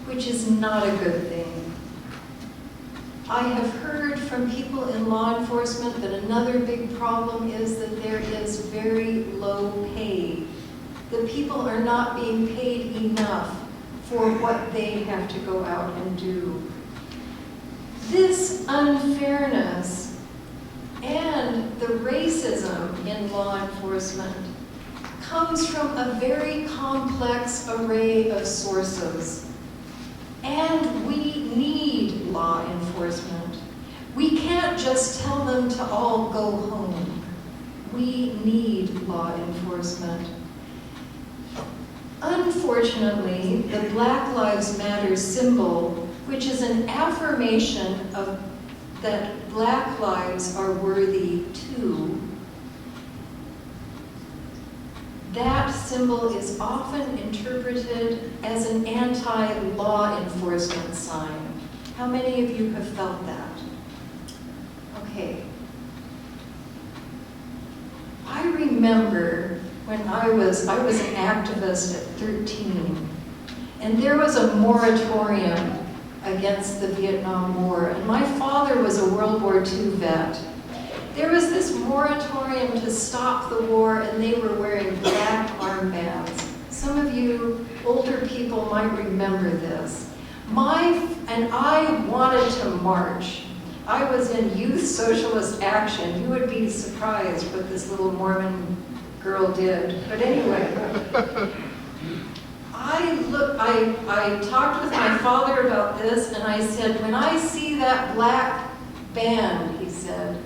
which is not a good thing. I have heard from people in law enforcement that another big problem is that there is very low pay. The people are not being paid enough for what they have to go out and do. This unfairness and the racism in law enforcement comes from a very complex array of sources. And we need law enforcement. We can't just tell them to all go home. We need law enforcement. Unfortunately, the Black Lives Matter symbol, which is an affirmation of that Black lives are worthy too, that symbol is often interpreted as an anti-law enforcement sign. How many of you have felt that? Okay. I remember when I was an activist at 13, and there was a moratorium against the Vietnam War, and my father was a World War II vet. There was this moratorium to stop the war, and they were wearing black armbands. Some of you older people might remember this. And I wanted to march. I was in Youth Socialist Action. You would be surprised what this little Mormon girl did. But anyway, I talked with my father about this, and I said, when I see that black band, he said,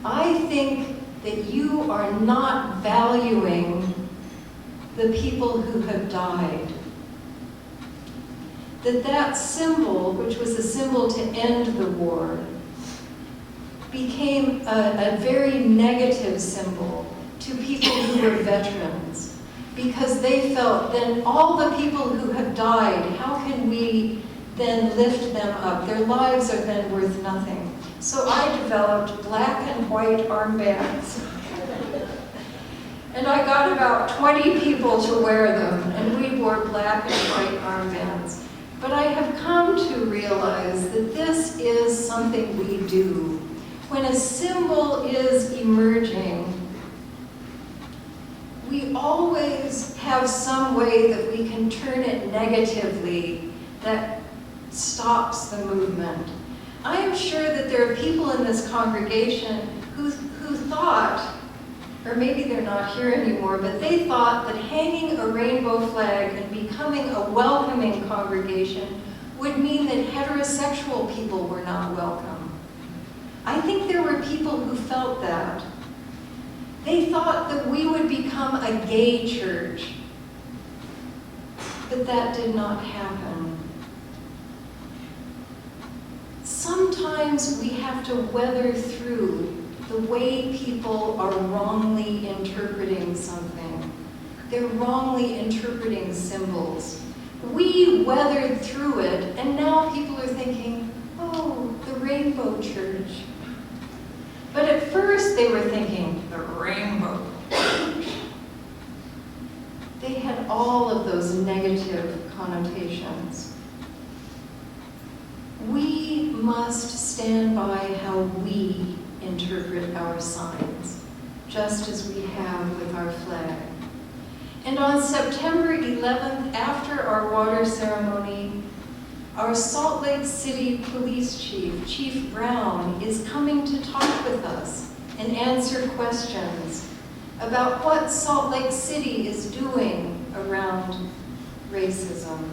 I think that you are not valuing the people who have died. That symbol, which was a symbol to end the war, became a very negative symbol to people who were veterans, because they felt then all the people who have died, how can we then lift them up? Their lives are then worth nothing. So I developed black and white armbands. And I got about 20 people to wear them, and we wore black and white armbands. But I have come to realize that this is something we do. When a symbol is emerging, we always have some way that we can turn it negatively that stops the movement. I am sure that there are people in this congregation who thought, or maybe they're not here anymore, but they thought that hanging a rainbow flag and becoming a welcoming congregation would mean that heterosexual people were not welcome. I think there were people who felt that. They thought that we would become a gay church, but that did not happen. Sometimes we have to weather through the way people are wrongly interpreting something. They're wrongly interpreting symbols. We weathered through it, and now people are thinking, oh, the rainbow church. But at first they were thinking, the rainbow. They had all of those negative connotations. We must stand by how we interpret our signs, just as we have with our flag. And on September 11th, after our water ceremony, our Salt Lake City Police Chief, Chief Brown, is coming to talk with us and answer questions about what Salt Lake City is doing around racism.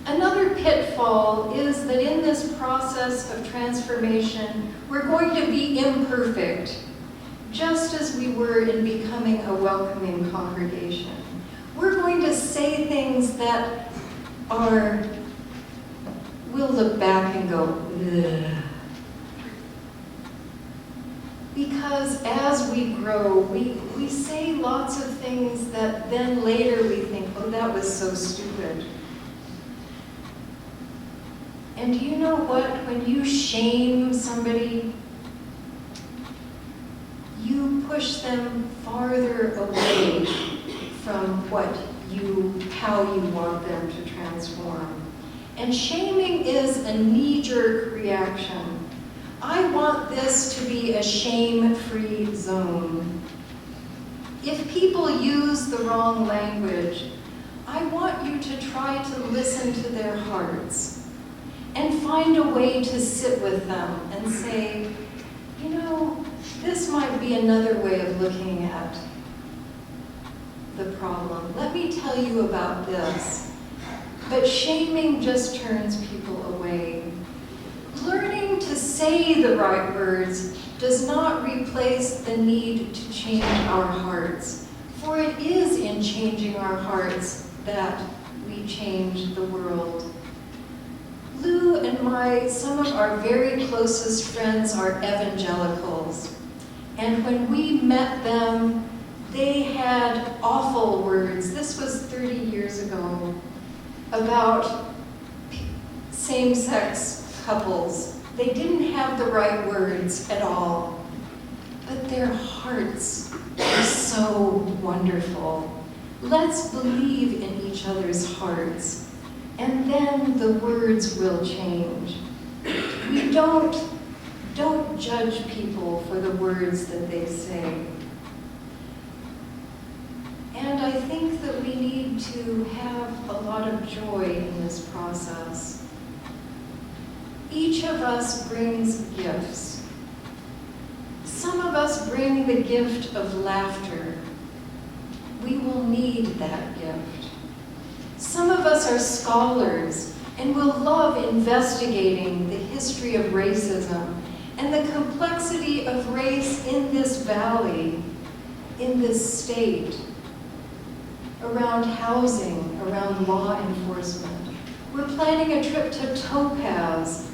Another pitfall is that in this process of transformation, we're going to be imperfect, just as we were in becoming a welcoming congregation. We're going to say things that we'll look back and go, ugh. Because as we grow, we say lots of things that then later we think, oh, that was so stupid. And do you know what? When you shame somebody, you push them farther away from how you want them to transform. And shaming is a knee-jerk reaction. I want this to be a shame-free zone. If people use the wrong language, I want you to try to listen to their hearts and find a way to sit with them and say, you know, this might be another way of looking at the problem. Let me tell you about this. But shaming just turns people away. Learning to say the right words does not replace the need to change our hearts, for it is in changing our hearts that we change the world. Lou and some of our very closest friends are evangelicals. And when we met them, they had awful words. This was 30 years ago, about same-sex couples. They didn't have the right words at all, but their hearts are so wonderful. Let's believe in each other's hearts, and then the words will change. We don't judge people for the words that they say. And I think that we need to have a lot of joy in this process. Each of us brings gifts. Some of us bring the gift of laughter. We will need that gift. Some of us are scholars and will love investigating the history of racism and the complexity of race in this valley, in this state, around housing, around law enforcement. We're planning a trip to Topaz,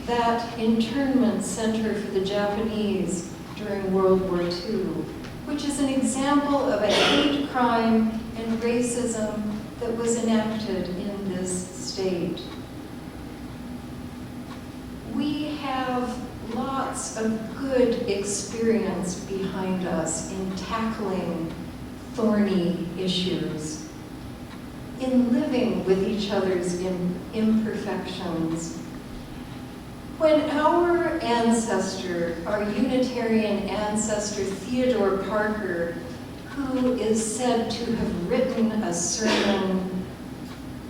that internment center for the Japanese during World War II, which is an example of a hate crime and racism that was enacted in this state. We have lots of good experience behind us in tackling thorny issues, in living with each other's imperfections. When our ancestor, our Unitarian ancestor, Theodore Parker, who is said to have written a sermon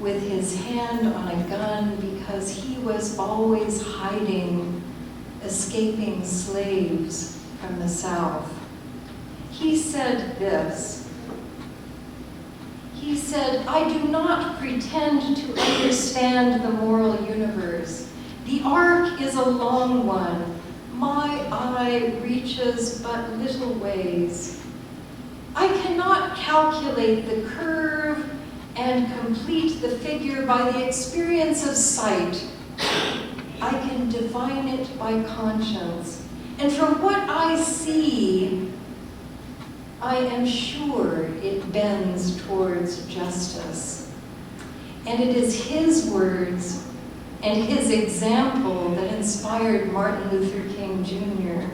with his hand on a gun because he was always hiding escaping slaves from the South, he said this. He said, "I do not pretend to understand the moral universe. The arc is a long one. My eye reaches but little ways. I cannot calculate the curve and complete the figure by the experience of sight. I can divine it by conscience. And from what I see, I am sure it bends towards justice." And it is his words and his example that inspired Martin Luther King Jr.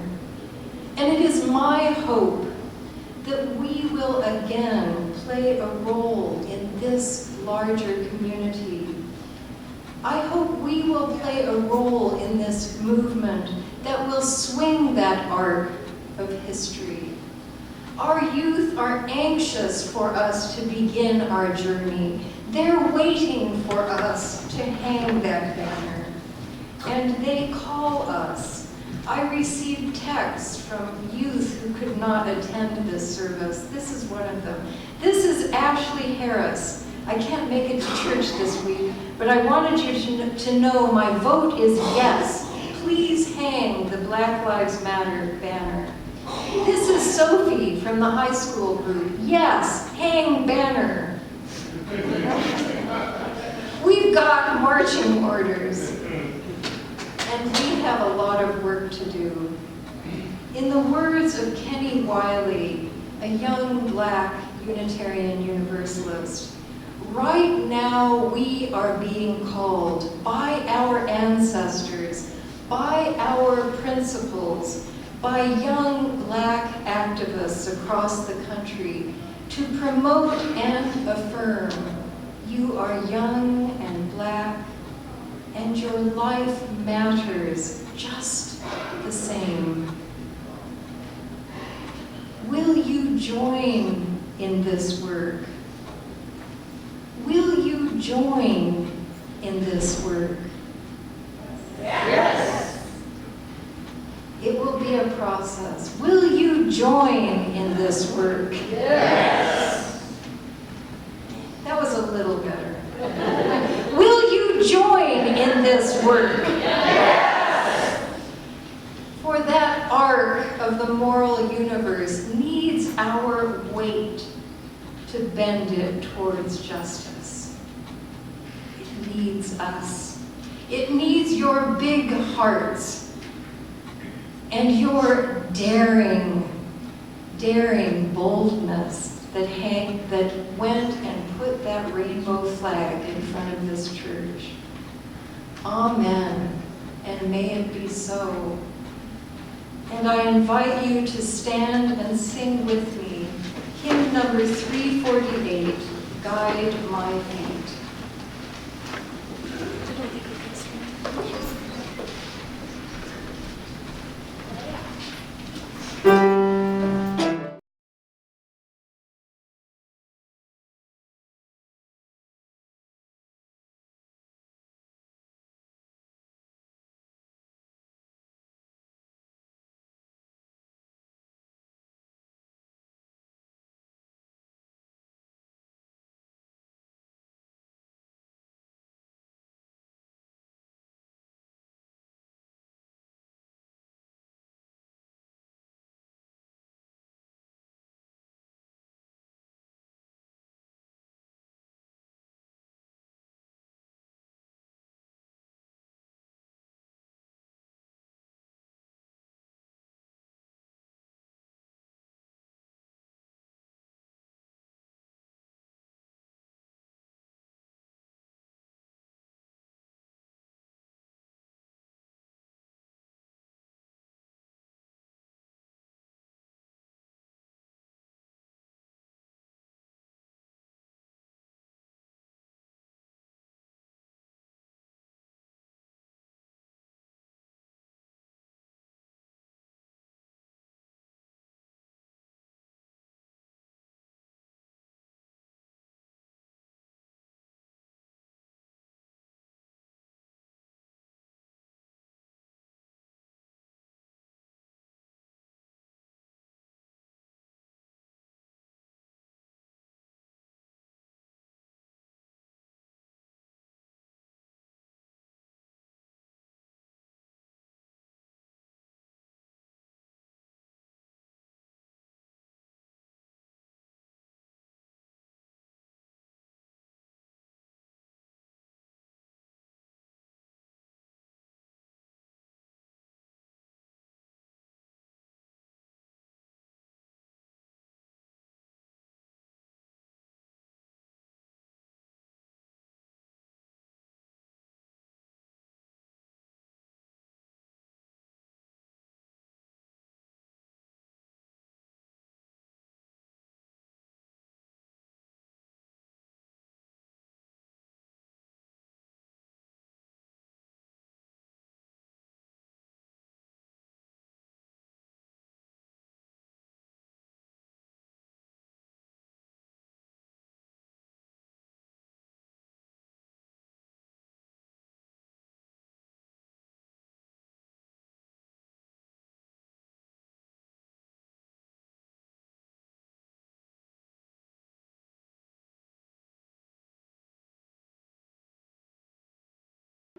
And it is my hope that we will again play a role in this larger community. I hope we will play a role in this movement that will swing that arc of history. Our youth are anxious for us to begin our journey. They're waiting for us to hang that banner. And they call us. I received texts from youth who could not attend this service. This is one of them. This is Ashley Harris. I can't make it to church this week, but I wanted you to know my vote is yes. Please hang the Black Lives Matter banner. This is Sophie from the high school group. Yes, hang banner. We've got marching orders, and we have a lot of work to do. In the words of Kenny Wiley, a young Black Unitarian Universalist, right now we are being called by our ancestors, by our principals, by young Black activists across the country to promote and affirm you are young and Black and your life matters just the same. Will you join in this work? Will you join in this work? Yes. It will be a process. Will you join in this work? Yes. That was a little better. Will you join in this work? Yes. For that arc of the moral universe needs our weight to bend it towards justice. It needs us. It needs your big hearts and your daring boldness that went and put that rainbow flag in front of this church. Amen, and may it be so. And I invite you to stand and sing with me hymn number 348, Guide My Feet.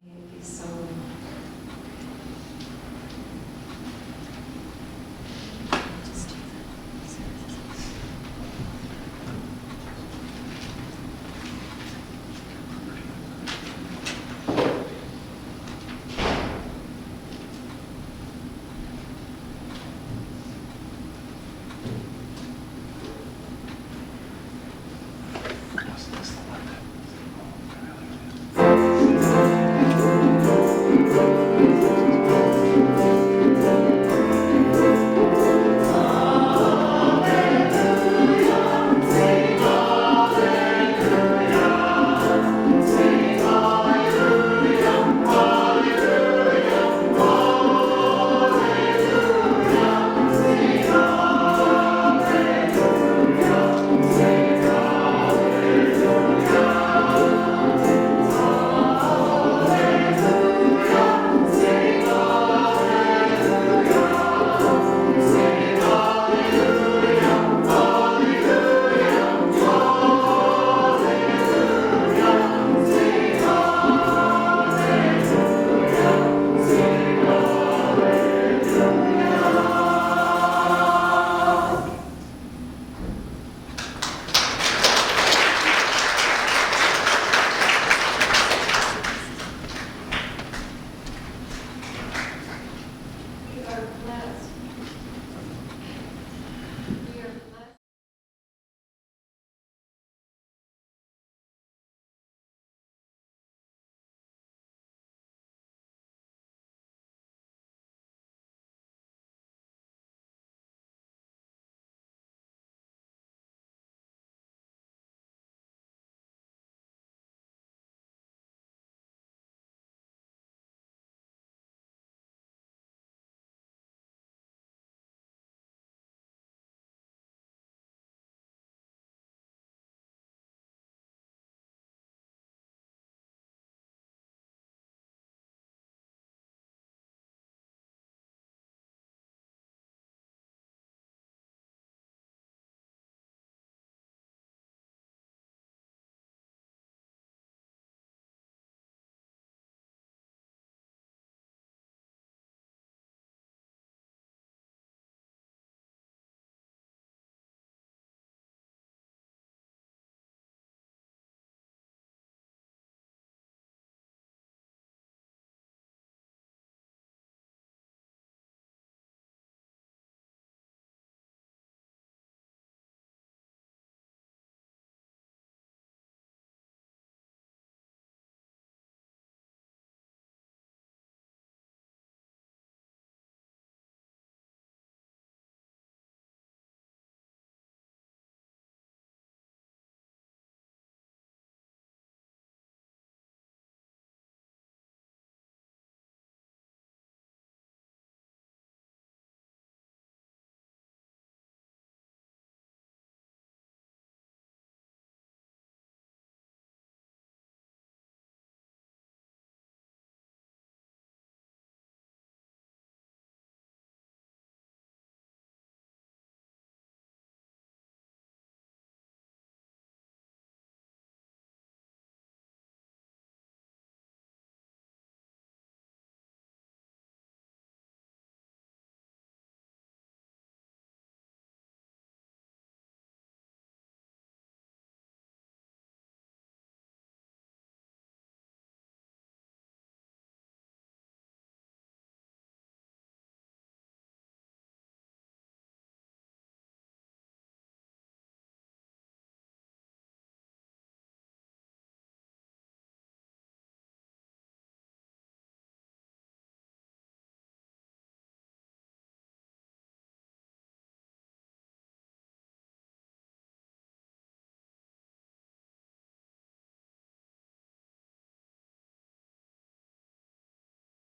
It'd be so